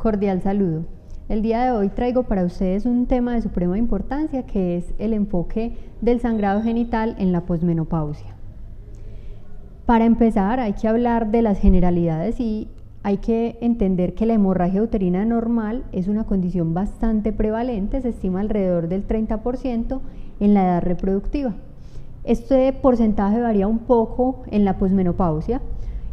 Cordial saludo. El día de hoy traigo para ustedes un tema de suprema importancia que es el enfoque del sangrado genital en la posmenopausia. Para empezar hay que hablar de las generalidades y hay que entender que la hemorragia uterina normal es una condición bastante prevalente, se estima alrededor del 30% en la edad reproductiva. Este porcentaje varía un poco en la posmenopausia,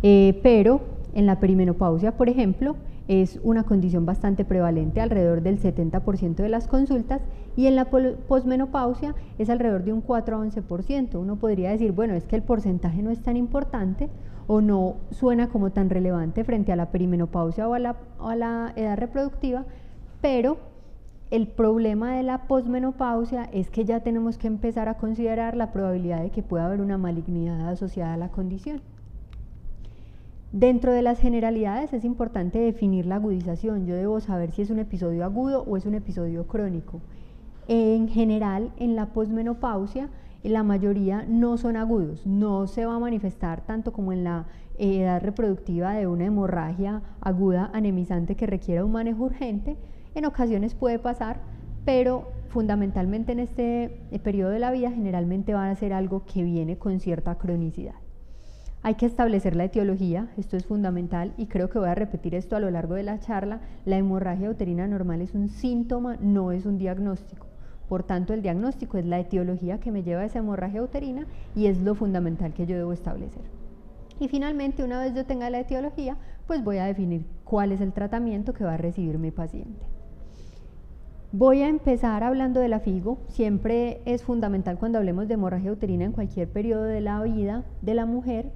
pero en la perimenopausia, por ejemplo, es una condición bastante prevalente, alrededor del 70% de las consultas, y en la posmenopausia es alrededor de un 4 a 11%. Uno podría decir, bueno, es que el porcentaje no es tan importante o no suena como tan relevante frente a la perimenopausia o a la edad reproductiva, pero el problema de la posmenopausia es que ya tenemos que empezar a considerar la probabilidad de que pueda haber una malignidad asociada a la condición. Dentro de las generalidades es importante definir la agudización. Yo debo saber si es un episodio agudo o es un episodio crónico. En general, en la posmenopausia, la mayoría no son agudos, no se va a manifestar tanto como en la edad reproductiva de una hemorragia aguda anemizante que requiera un manejo urgente. En ocasiones puede pasar, pero fundamentalmente en este periodo de la vida generalmente va a ser algo que viene con cierta cronicidad. Hay que establecer la etiología, esto es fundamental y creo que voy a repetir esto a lo largo de la charla. La hemorragia uterina normal es un síntoma, no es un diagnóstico. Por tanto, el diagnóstico es la etiología que me lleva a esa hemorragia uterina y es lo fundamental que yo debo establecer. Y finalmente, una vez yo tenga la etiología, pues voy a definir cuál es el tratamiento que va a recibir mi paciente. Voy a empezar hablando de la FIGO. Siempre es fundamental cuando hablemos de hemorragia uterina en cualquier periodo de la vida de la mujer,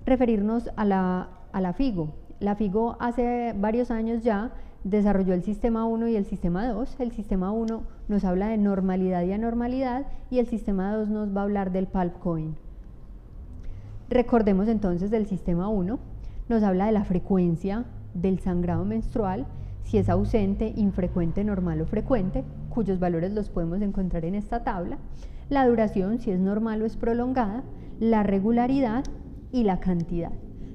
referirnos a la FIGO. La FIGO hace varios años ya desarrolló el sistema 1 y el sistema 2. El sistema 1 nos habla de normalidad y anormalidad y el sistema 2 nos va a hablar del Palp Coin. Recordemos entonces del sistema 1, nos habla de la frecuencia del sangrado menstrual, si es ausente, infrecuente, normal o frecuente, cuyos valores los podemos encontrar en esta tabla, la duración, si es normal o es prolongada, la regularidad y la cantidad.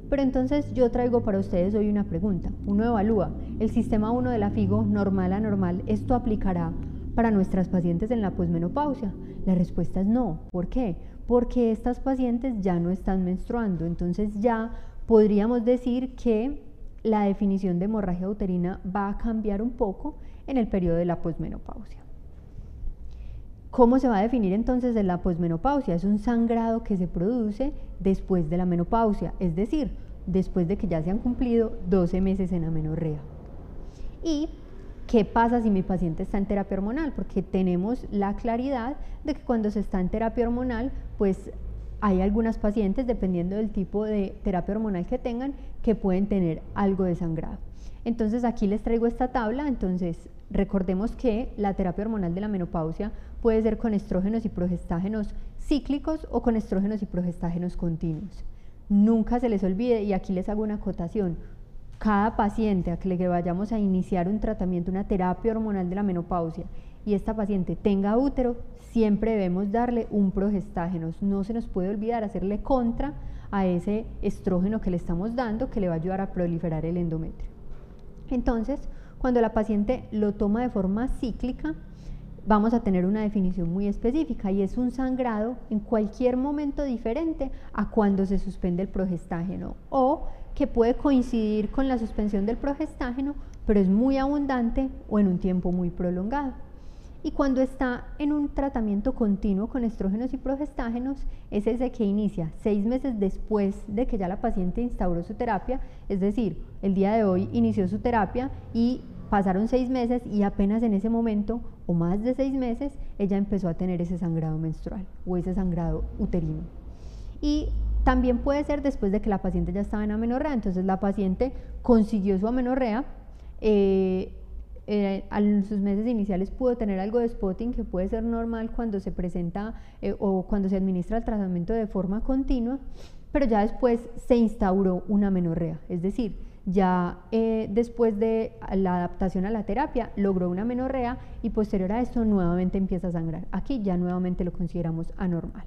Pero entonces yo traigo para ustedes hoy una pregunta. Uno evalúa el sistema 1 de la FIGO, normal a normal, ¿esto aplicará para nuestras pacientes en la posmenopausia? La respuesta es no. ¿Por qué? Porque estas pacientes ya no están menstruando, entonces ya podríamos decir que la definición de hemorragia uterina va a cambiar un poco en el periodo de la posmenopausia. ¿Cómo se va a definir entonces en la posmenopausia? Es un sangrado que se produce después de la menopausia, es decir, después de que ya se han cumplido 12 meses en amenorrea. ¿Y qué pasa si mi paciente está en terapia hormonal? Porque tenemos la claridad de que cuando se está en terapia hormonal, pues hay algunas pacientes, dependiendo del tipo de terapia hormonal que tengan, que pueden tener algo de sangrado. Entonces aquí les traigo esta tabla. Entonces recordemos que la terapia hormonal de la menopausia puede ser con estrógenos y progestágenos cíclicos o con estrógenos y progestágenos continuos. Nunca se les olvide, y aquí les hago una acotación, cada paciente a que le vayamos a iniciar un tratamiento, una terapia hormonal de la menopausia, y esta paciente tenga útero, siempre debemos darle un progestágenos. No se nos puede olvidar hacerle contra a ese estrógeno que le estamos dando, que le va a ayudar a proliferar el endometrio. Entonces, cuando la paciente lo toma de forma cíclica, vamos a tener una definición muy específica y es un sangrado en cualquier momento diferente a cuando se suspende el progestágeno, o que puede coincidir con la suspensión del progestágeno, pero es muy abundante o en un tiempo muy prolongado. Y cuando está en un tratamiento continuo con estrógenos y progestágenos, es ese que inicia 6 meses después de que ya la paciente instauró su terapia, es decir, el día de hoy inició su terapia y pasaron 6 meses y apenas en ese momento, o más de 6 meses, ella empezó a tener ese sangrado menstrual o ese sangrado uterino. Y también puede ser después de que la paciente ya estaba en amenorrea, entonces la paciente consiguió su amenorrea, a sus meses iniciales pudo tener algo de spotting que puede ser normal cuando se presenta o cuando se administra el tratamiento de forma continua, pero ya después se instauró una amenorrea, es decir, ya después de la adaptación a la terapia logró una amenorrea y posterior a esto nuevamente empieza a sangrar. Aquí ya nuevamente lo consideramos anormal.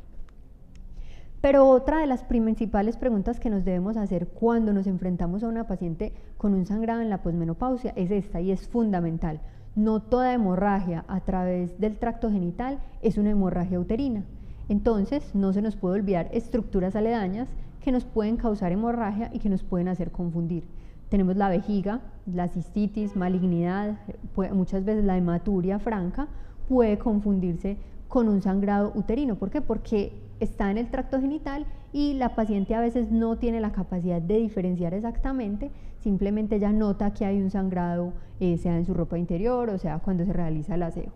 Pero otra de las principales preguntas que nos debemos hacer cuando nos enfrentamos a una paciente con un sangrado en la posmenopausia es esta, y es fundamental. No toda hemorragia a través del tracto genital es una hemorragia uterina. Entonces, no se nos puede olvidar estructuras aledañas que nos pueden causar hemorragia y que nos pueden hacer confundir. Tenemos la vejiga, la cistitis, malignidad, muchas veces la hematuria franca puede confundirse con un sangrado uterino. ¿Por qué? Porque está en el tracto genital y la paciente a veces no tiene la capacidad de diferenciar exactamente, simplemente ella nota que hay un sangrado, sea en su ropa interior o sea cuando se realiza el aseo.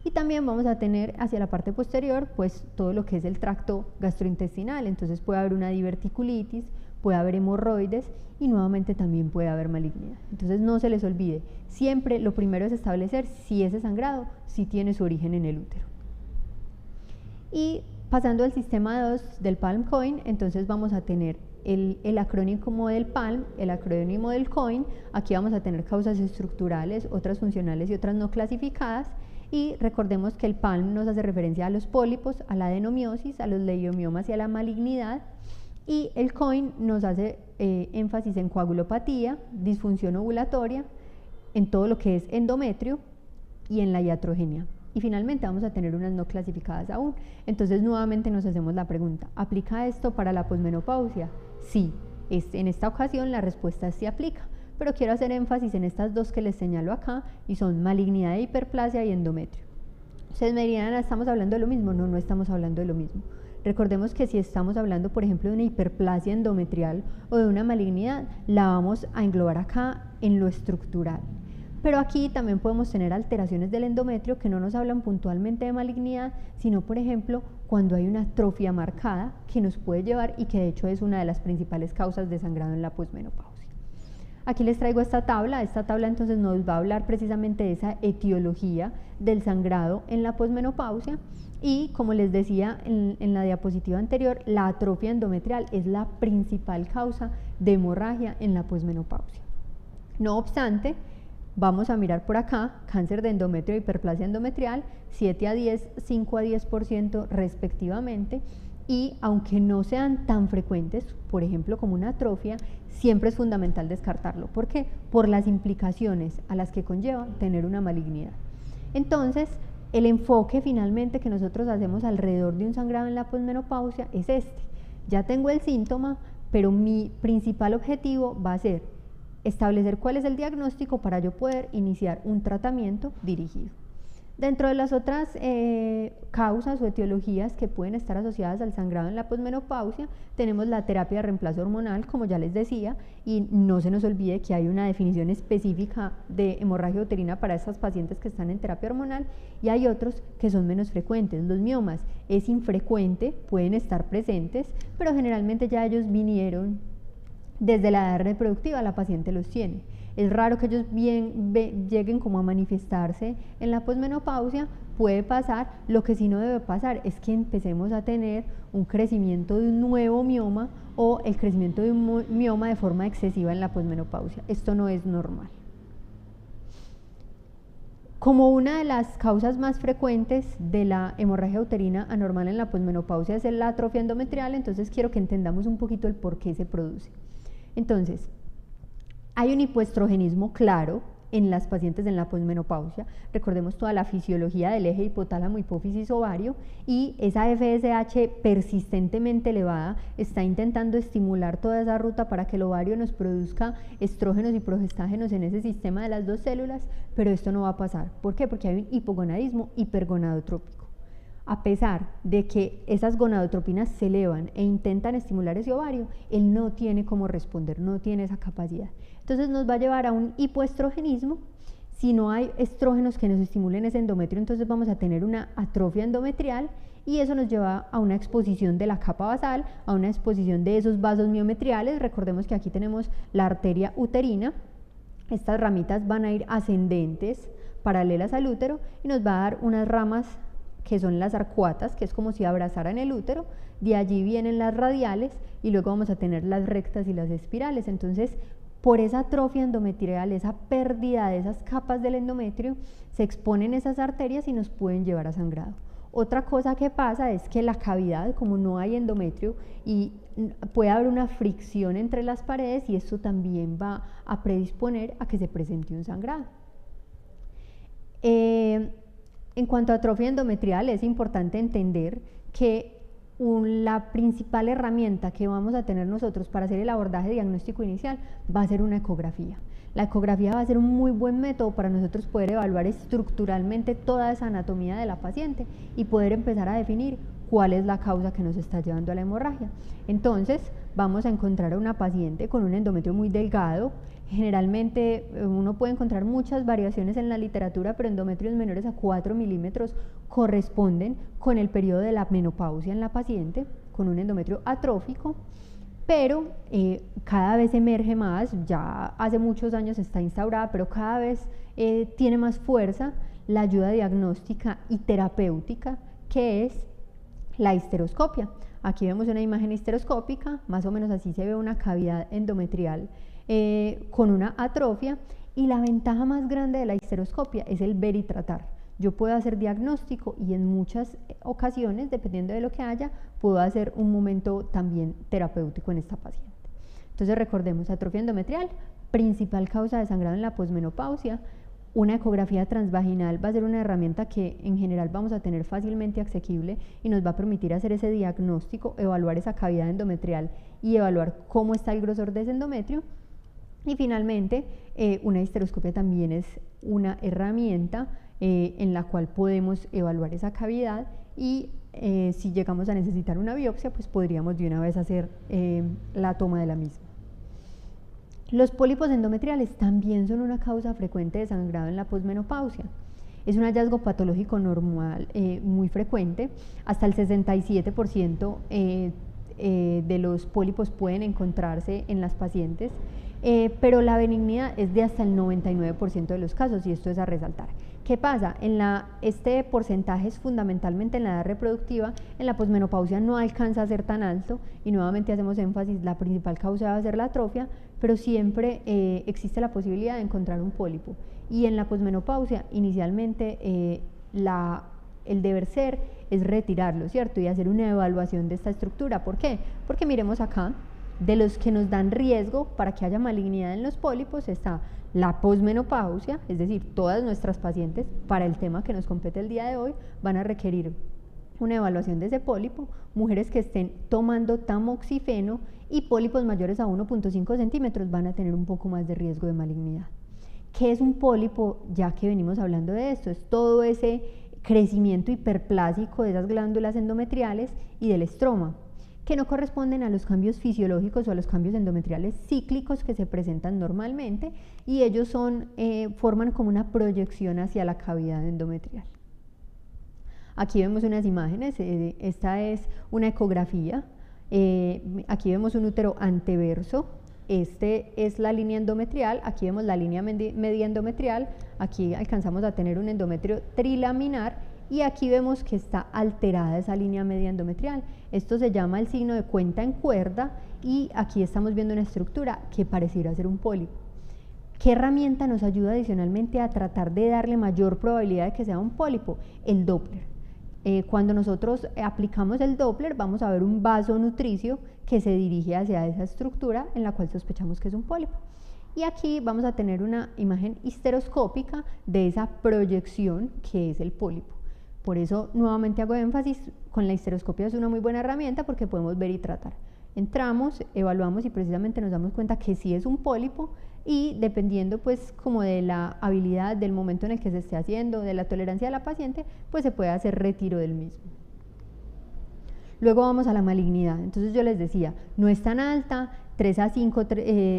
Y también vamos a tener hacia la parte posterior pues todo lo que es el tracto gastrointestinal, entonces puede haber una diverticulitis, puede haber hemorroides y nuevamente también puede haber malignidad. Entonces no se les olvide, siempre lo primero es establecer si ese sangrado sí tiene su origen en el útero. Y pasando al sistema 2 del Palm Coin, entonces vamos a tener el acrónimo del Palm, el acrónimo del Coin. Aquí vamos a tener causas estructurales, otras funcionales y otras no clasificadas. Y recordemos que el Palm nos hace referencia a los pólipos, a la adenomiosis, a los leiomiomas y a la malignidad. Y el Coin nos hace énfasis en coagulopatía, disfunción ovulatoria, en todo lo que es endometrio y en la iatrogenia. Y finalmente vamos a tener unas no clasificadas aún. Entonces nuevamente nos hacemos la pregunta, ¿aplica esto para la posmenopausia? Sí, en esta ocasión la respuesta es sí aplica, pero quiero hacer énfasis en estas dos que les señalo acá y son malignidad de hiperplasia y endometrio. Ustedes me dirían, ¿estamos hablando de lo mismo? No, no estamos hablando de lo mismo. Recordemos que si estamos hablando, por ejemplo, de una hiperplasia endometrial o de una malignidad, la vamos a englobar acá en lo estructural. Pero aquí también podemos tener alteraciones del endometrio que no nos hablan puntualmente de malignidad, sino por ejemplo cuando hay una atrofia marcada que nos puede llevar y que de hecho es una de las principales causas de sangrado en la posmenopausia. Aquí les traigo esta tabla entonces nos va a hablar precisamente de esa etiología del sangrado en la posmenopausia y como les decía en la diapositiva anterior, la atrofia endometrial es la principal causa de hemorragia en la posmenopausia. No obstante, vamos a mirar por acá, cáncer de endometrio y hiperplasia endometrial, 7 a 10, 5 a 10% respectivamente, y aunque no sean tan frecuentes, por ejemplo como una atrofia, siempre es fundamental descartarlo. ¿Por qué? Por las implicaciones a las que conlleva tener una malignidad. Entonces, el enfoque finalmente que nosotros hacemos alrededor de un sangrado en la posmenopausia es este. Ya tengo el síntoma, pero mi principal objetivo va a ser establecer cuál es el diagnóstico para yo poder iniciar un tratamiento dirigido. Dentro de las otras causas o etiologías que pueden estar asociadas al sangrado en la posmenopausia, tenemos la terapia de reemplazo hormonal, como ya les decía, y no se nos olvide que hay una definición específica de hemorragia uterina para estas pacientes que están en terapia hormonal, y hay otros que son menos frecuentes. Los miomas es infrecuente, pueden estar presentes, pero generalmente ya ellos vinieron desde la edad reproductiva, la paciente los tiene. Es raro que ellos lleguen como a manifestarse en la posmenopausia, puede pasar. Lo que sí no debe pasar es que empecemos a tener un crecimiento de un nuevo mioma o el crecimiento de un mioma de forma excesiva en la posmenopausia. Esto no es normal. Como una de las causas más frecuentes de la hemorragia uterina anormal en la posmenopausia es la atrofia endometrial, entonces quiero que entendamos un poquito el por qué se produce. Entonces, hay un hipoestrogenismo claro en las pacientes en la posmenopausia. Recordemos toda la fisiología del eje hipotálamo, hipófisis, ovario, y esa FSH persistentemente elevada está intentando estimular toda esa ruta para que el ovario nos produzca estrógenos y progestágenos en ese sistema de las dos células, pero esto no va a pasar. ¿Por qué? Porque hay un hipogonadismo hipergonadotrópico. A pesar de que esas gonadotropinas se elevan e intentan estimular ese ovario, él no tiene cómo responder, no tiene esa capacidad. Entonces nos va a llevar a un hipoestrogenismo. Si no hay estrógenos que nos estimulen ese endometrio, entonces vamos a tener una atrofia endometrial y eso nos lleva a una exposición de la capa basal, a una exposición de esos vasos miometriales. Recordemos que aquí tenemos la arteria uterina. Estas ramitas van a ir ascendentes, paralelas al útero, y nos va a dar unas ramas que son las arcuatas, que es como si abrazaran el útero. De allí vienen las radiales y luego vamos a tener las rectas y las espirales. Entonces, por esa atrofia endometrial, esa pérdida de esas capas del endometrio, se exponen esas arterias y nos pueden llevar a sangrado. Otra cosa que pasa es que la cavidad, como no hay endometrio, y puede haber una fricción entre las paredes y esto también va a predisponer a que se presente un sangrado. En cuanto a atrofia endometrial, es importante entender que la principal herramienta que vamos a tener nosotros para hacer el abordaje diagnóstico inicial va a ser una ecografía. La ecografía va a ser un muy buen método para nosotros poder evaluar estructuralmente toda esa anatomía de la paciente y poder empezar a definir cuál es la causa que nos está llevando a la hemorragia. Entonces, vamos a encontrar a una paciente con un endometrio muy delgado. Generalmente uno puede encontrar muchas variaciones en la literatura, pero endometrios menores a 4 milímetros corresponden con el periodo de la menopausia en la paciente, con un endometrio atrófico, pero cada vez emerge más, ya hace muchos años está instaurada, pero cada vez tiene más fuerza la ayuda diagnóstica y terapéutica, que es la histeroscopia. Aquí vemos una imagen histeroscópica, más o menos así se ve una cavidad endometrial con una atrofia, y la ventaja más grande de la histeroscopia es el ver y tratar. Yo puedo hacer diagnóstico y en muchas ocasiones, dependiendo de lo que haya, puedo hacer un momento también terapéutico en esta paciente. Entonces recordemos, atrofia endometrial, principal causa de sangrado en la posmenopausia. Una ecografía transvaginal va a ser una herramienta que en general vamos a tener fácilmente asequible y nos va a permitir hacer ese diagnóstico, evaluar esa cavidad endometrial y evaluar cómo está el grosor de ese endometrio. Y finalmente, una histeroscopia también es una herramienta en la cual podemos evaluar esa cavidad y si llegamos a necesitar una biopsia, pues podríamos de una vez hacer la toma de la misma. Los pólipos endometriales también son una causa frecuente de sangrado en la posmenopausia. Es un hallazgo patológico normal muy frecuente, hasta el 67% de los pólipos pueden encontrarse en las pacientes, pero la benignidad es de hasta el 99% de los casos, y esto es a resaltar. ¿Qué pasa? Este porcentaje es fundamentalmente en la edad reproductiva. En la posmenopausia no alcanza a ser tan alto y nuevamente hacemos énfasis, la principal causa va a ser la atrofia, pero siempre existe la posibilidad de encontrar un pólipo. Y en la posmenopausia inicialmente el deber ser es retirarlo, ¿cierto? Y hacer una evaluación de esta estructura. ¿Por qué? Porque miremos acá, de los que nos dan riesgo para que haya malignidad en los pólipos está la posmenopausia, es decir, todas nuestras pacientes, para el tema que nos compete el día de hoy, van a requerir una evaluación de ese pólipo, mujeres que estén tomando tamoxifeno y pólipos mayores a 1.5 centímetros van a tener un poco más de riesgo de malignidad. ¿Qué es un pólipo? Ya que venimos hablando de esto, es todo ese crecimiento hiperplásico de esas glándulas endometriales y del estroma, que no corresponden a los cambios fisiológicos o a los cambios endometriales cíclicos que se presentan normalmente, y ellos forman como una proyección hacia la cavidad endometrial. Aquí vemos unas imágenes, esta es una ecografía, aquí vemos un útero anteverso, este es la línea endometrial, aquí vemos la línea media endometrial, aquí alcanzamos a tener un endometrio trilaminar, y aquí vemos que está alterada esa línea media endometrial. Esto se llama el signo de cuenta en cuerda, y aquí estamos viendo una estructura que pareciera ser un pólipo. ¿Qué herramienta nos ayuda adicionalmente a tratar de darle mayor probabilidad de que sea un pólipo? El Doppler. Cuando nosotros aplicamos el Doppler, vamos a ver un vaso nutricio que se dirige hacia esa estructura en la cual sospechamos que es un pólipo. Y aquí vamos a tener una imagen histeroscópica de esa proyección que es el pólipo. Por eso nuevamente hago énfasis, con la histeroscopia es una muy buena herramienta porque podemos ver y tratar. Entramos, evaluamos y precisamente nos damos cuenta que sí es un pólipo, y dependiendo pues como de la habilidad, del momento en el que se esté haciendo, de la tolerancia de la paciente, pues se puede hacer retiro del mismo. Luego vamos a la malignidad. Entonces yo les decía, no es tan alta, 3 a 5,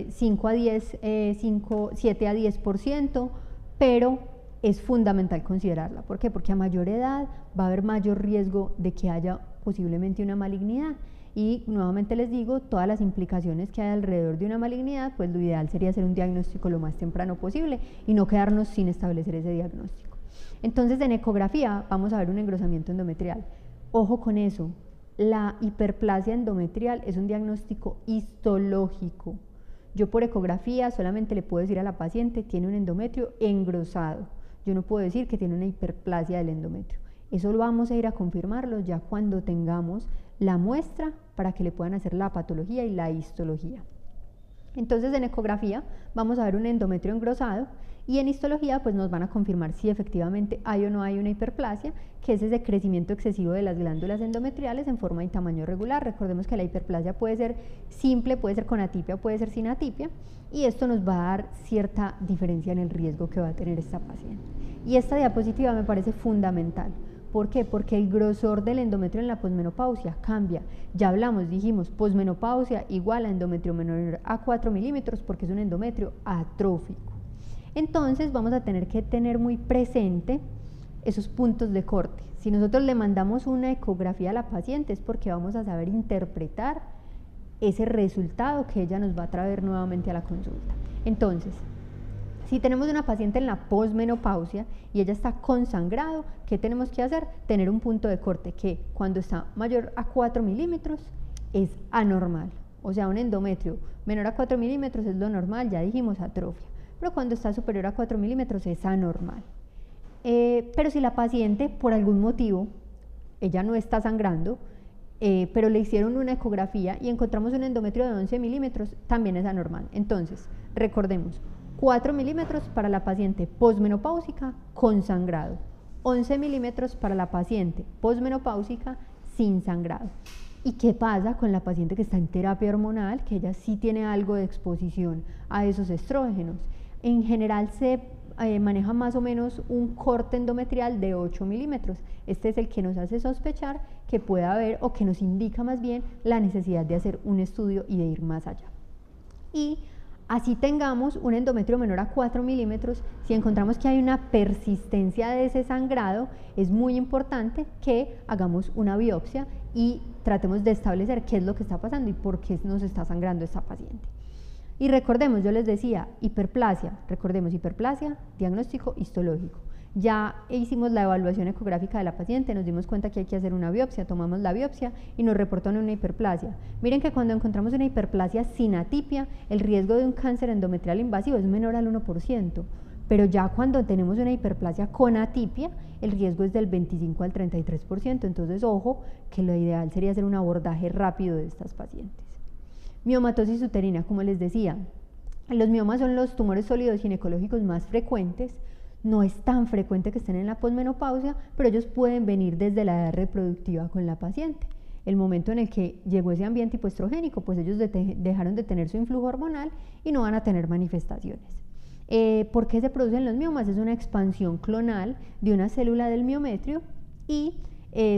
5 a 10, 7 a 10%, pero es fundamental considerarla. ¿Por qué? Porque a mayor edad va a haber mayor riesgo de que haya posiblemente una malignidad. Y nuevamente les digo, todas las implicaciones que hay alrededor de una malignidad, pues lo ideal sería hacer un diagnóstico lo más temprano posible y no quedarnos sin establecer ese diagnóstico. Entonces, en ecografía vamos a ver un engrosamiento endometrial. Ojo con eso, la hiperplasia endometrial es un diagnóstico histológico. Yo por ecografía solamente le puedo decir a la paciente tiene un endometrio engrosado. Yo no puedo decir que tiene una hiperplasia del endometrio. Eso lo vamos a ir a confirmarlo ya cuando tengamos la muestra para que le puedan hacer la patología y la histología. Entonces en ecografía vamos a ver un endometrio engrosado y en histología pues nos van a confirmar si efectivamente hay o no hay una hiperplasia, que es ese crecimiento excesivo de las glándulas endometriales en forma y tamaño regular. Recordemos que la hiperplasia puede ser simple, puede ser con atipia, puede ser sin atipia, y esto nos va a dar cierta diferencia en el riesgo que va a tener esta paciente. Y esta diapositiva me parece fundamental. ¿Por qué? Porque el grosor del endometrio en la posmenopausia cambia. Ya hablamos, dijimos, posmenopausia igual a endometrio menor a 4 milímetros porque es un endometrio atrófico. Entonces vamos a tener que tener muy presente esos puntos de corte. Si nosotros le mandamos una ecografía a la paciente es porque vamos a saber interpretar ese resultado que ella nos va a traer nuevamente a la consulta. Entonces, si tenemos una paciente en la posmenopausia y ella está con sangrado, ¿qué tenemos que hacer? Tener un punto de corte que cuando está mayor a 4 milímetros es anormal. O sea, un endometrio menor a 4 milímetros es lo normal, ya dijimos atrofia. Pero cuando está superior a 4 milímetros es anormal. Pero si la paciente, por algún motivo, ella no está sangrando, pero le hicieron una ecografía y encontramos un endometrio de 11 milímetros, también es anormal. Entonces, recordemos, 4 milímetros para la paciente posmenopáusica con sangrado, 11 milímetros para la paciente posmenopáusica sin sangrado. ¿Y qué pasa con la paciente que está en terapia hormonal, que ella sí tiene algo de exposición a esos estrógenos? En general se maneja más o menos un corte endometrial de 8 milímetros. Este es el que nos hace sospechar que puede haber, o que nos indica más bien, la necesidad de hacer un estudio y de ir más allá. Y así tengamos un endometrio menor a 4 milímetros, si encontramos que hay una persistencia de ese sangrado, es muy importante que hagamos una biopsia y tratemos de establecer qué es lo que está pasando y por qué nos está sangrando esta paciente. Y recordemos, yo les decía, hiperplasia, recordemos hiperplasia, diagnóstico histológico. Ya hicimos la evaluación ecográfica de la paciente, nos dimos cuenta que hay que hacer una biopsia, tomamos la biopsia y nos reportan una hiperplasia. Miren que cuando encontramos una hiperplasia sin atipia, el riesgo de un cáncer endometrial invasivo es menor al 1%, pero ya cuando tenemos una hiperplasia con atipia, el riesgo es del 25 al 33%, entonces ojo, que lo ideal sería hacer un abordaje rápido de estas pacientes. Miomatosis uterina, como les decía, los miomas son los tumores sólidos ginecológicos más frecuentes. No es tan frecuente que estén en la posmenopausia, pero ellos pueden venir desde la edad reproductiva con la paciente. El momento en el que llegó ese ambiente hipoestrogénico, pues ellos dejaron de tener su influjo hormonal y no van a tener manifestaciones. ¿Por qué se producen los miomas? Es una expansión clonal de una célula del miometrio y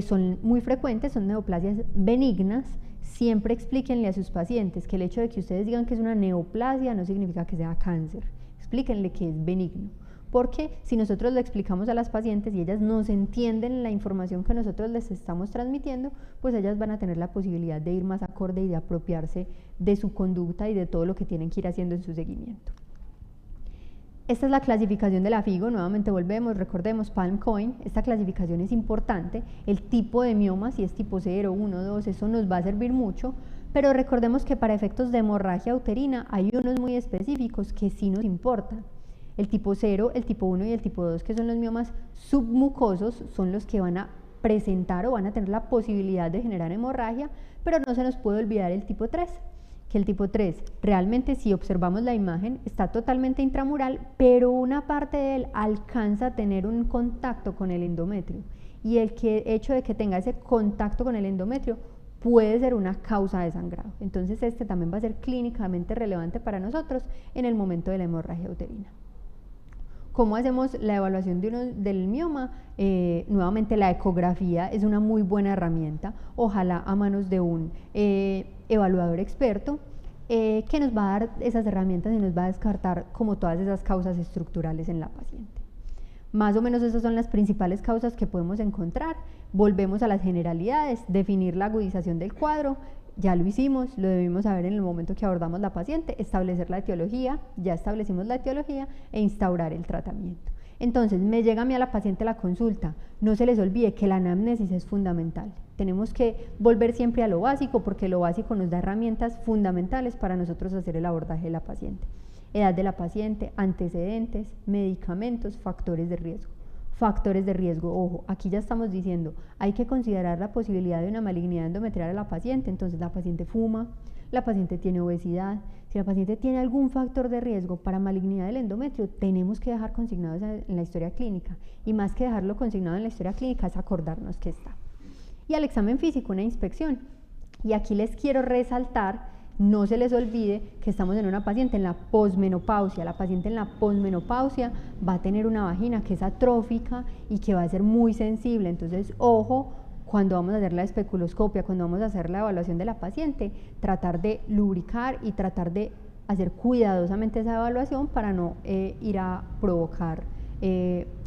son muy frecuentes, son neoplasias benignas. Siempre explíquenle a sus pacientes que el hecho de que ustedes digan que es una neoplasia no significa que sea cáncer. Explíquenle que es benigno. Porque si nosotros le explicamos a las pacientes y ellas nos entienden la información que nosotros les estamos transmitiendo, pues ellas van a tener la posibilidad de ir más acorde y de apropiarse de su conducta y de todo lo que tienen que ir haciendo en su seguimiento. Esta es la clasificación de la FIGO, nuevamente volvemos, recordemos, Palm Coin, esta clasificación es importante, el tipo de mioma, si es tipo 0, 1, 2, eso nos va a servir mucho, pero recordemos que para efectos de hemorragia uterina hay unos muy específicos que sí nos importan. El tipo 0, el tipo 1 y el tipo 2, que son los miomas submucosos, son los que van a presentar o van a tener la posibilidad de generar hemorragia, pero no se nos puede olvidar el tipo 3, que el tipo 3 realmente, si observamos la imagen, está totalmente intramural, pero una parte de él alcanza a tener un contacto con el endometrio, y el hecho de que tenga ese contacto con el endometrio puede ser una causa de sangrado. Entonces este también va a ser clínicamente relevante para nosotros en el momento de la hemorragia uterina. ¿Cómo hacemos la evaluación del mioma? Nuevamente la ecografía es una muy buena herramienta, ojalá a manos de un evaluador experto que nos va a dar esas herramientas y nos va a descartar como todas esas causas estructurales en la paciente. Más o menos esas son las principales causas que podemos encontrar. Volvemos a las generalidades, definir la agudización del cuadro. Ya lo hicimos, lo debimos saber en el momento que abordamos la paciente, establecer la etiología, ya establecimos la etiología e instaurar el tratamiento. Entonces, me llega a mí a la paciente la consulta, no se les olvide que la anamnesis es fundamental. Tenemos que volver siempre a lo básico porque lo básico nos da herramientas fundamentales para nosotros hacer el abordaje de la paciente. Edad de la paciente, antecedentes, medicamentos, factores de riesgo. Factores de riesgo, ojo, aquí ya estamos diciendo, hay que considerar la posibilidad de una malignidad endometrial a la paciente. Entonces la paciente fuma, la paciente tiene obesidad. Si la paciente tiene algún factor de riesgo para malignidad del endometrio, tenemos que dejar consignado en la historia clínica, y más que dejarlo consignado en la historia clínica es acordarnos que está. Y al examen físico, una inspección. Y aquí les quiero resaltar, no se les olvide que estamos en una paciente en la posmenopausia. La paciente en la posmenopausia va a tener una vagina que es atrófica y que va a ser muy sensible. Entonces, ojo, cuando vamos a hacer la especuloscopia, cuando vamos a hacer la evaluación de la paciente, tratar de lubricar y tratar de hacer cuidadosamente esa evaluación para no ir a provocar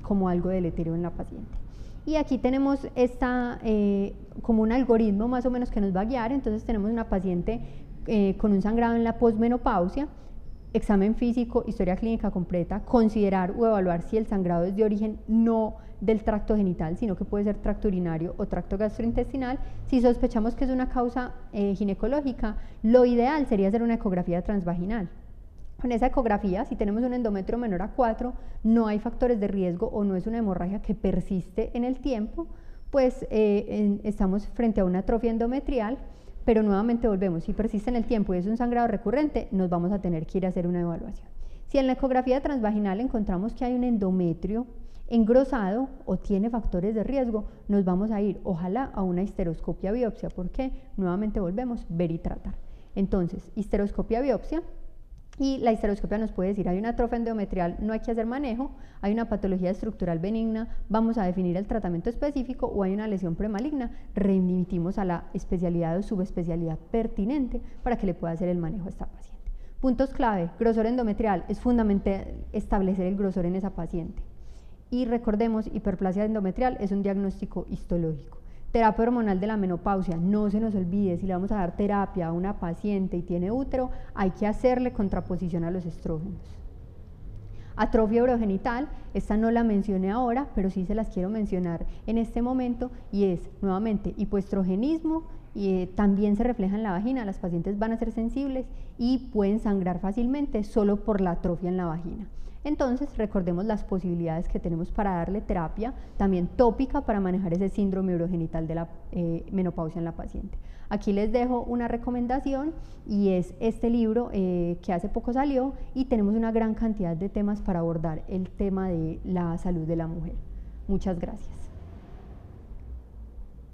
como algo deleterio en la paciente. Y aquí tenemos como un algoritmo más o menos que nos va a guiar. Entonces tenemos una paciente con un sangrado en la posmenopausia, examen físico, historia clínica completa, considerar o evaluar si el sangrado es de origen no del tracto genital, sino que puede ser tracto urinario o tracto gastrointestinal. Si sospechamos que es una causa ginecológica, lo ideal sería hacer una ecografía transvaginal. Con esa ecografía, si tenemos un endometrio menor a 4, no hay factores de riesgo o no es una hemorragia que persiste en el tiempo, pues estamos frente a una atrofia endometrial. Pero nuevamente volvemos, si persiste en el tiempo y es un sangrado recurrente, nos vamos a tener que ir a hacer una evaluación. Si en la ecografía transvaginal encontramos que hay un endometrio engrosado o tiene factores de riesgo, nos vamos a ir, ojalá, a una histeroscopia biopsia, porque nuevamente volvemos, ver y tratar. Entonces, histeroscopia biopsia. Y la histeroscopia nos puede decir, hay una atrofia endometrial, no hay que hacer manejo, hay una patología estructural benigna, vamos a definir el tratamiento específico, o hay una lesión premaligna, remitimos a la especialidad o subespecialidad pertinente para que le pueda hacer el manejo a esta paciente. Puntos clave, grosor endometrial, es fundamental establecer el grosor en esa paciente. Y recordemos, hiperplasia endometrial es un diagnóstico histológico. Terapia hormonal de la menopausia, no se nos olvide, si le vamos a dar terapia a una paciente y tiene útero, hay que hacerle contraposición a los estrógenos. Atrofia urogenital, esta no la mencioné ahora, pero sí se las quiero mencionar en este momento, y es nuevamente hipoestrogenismo, y también se refleja en la vagina. Las pacientes van a ser sensibles y pueden sangrar fácilmente solo por la atrofia en la vagina. Entonces, recordemos las posibilidades que tenemos para darle terapia, también tópica, para manejar ese síndrome urogenital de la menopausia en la paciente. Aquí les dejo una recomendación, y es este libro que hace poco salió, y tenemos una gran cantidad de temas para abordar el tema de la salud de la mujer. Muchas gracias.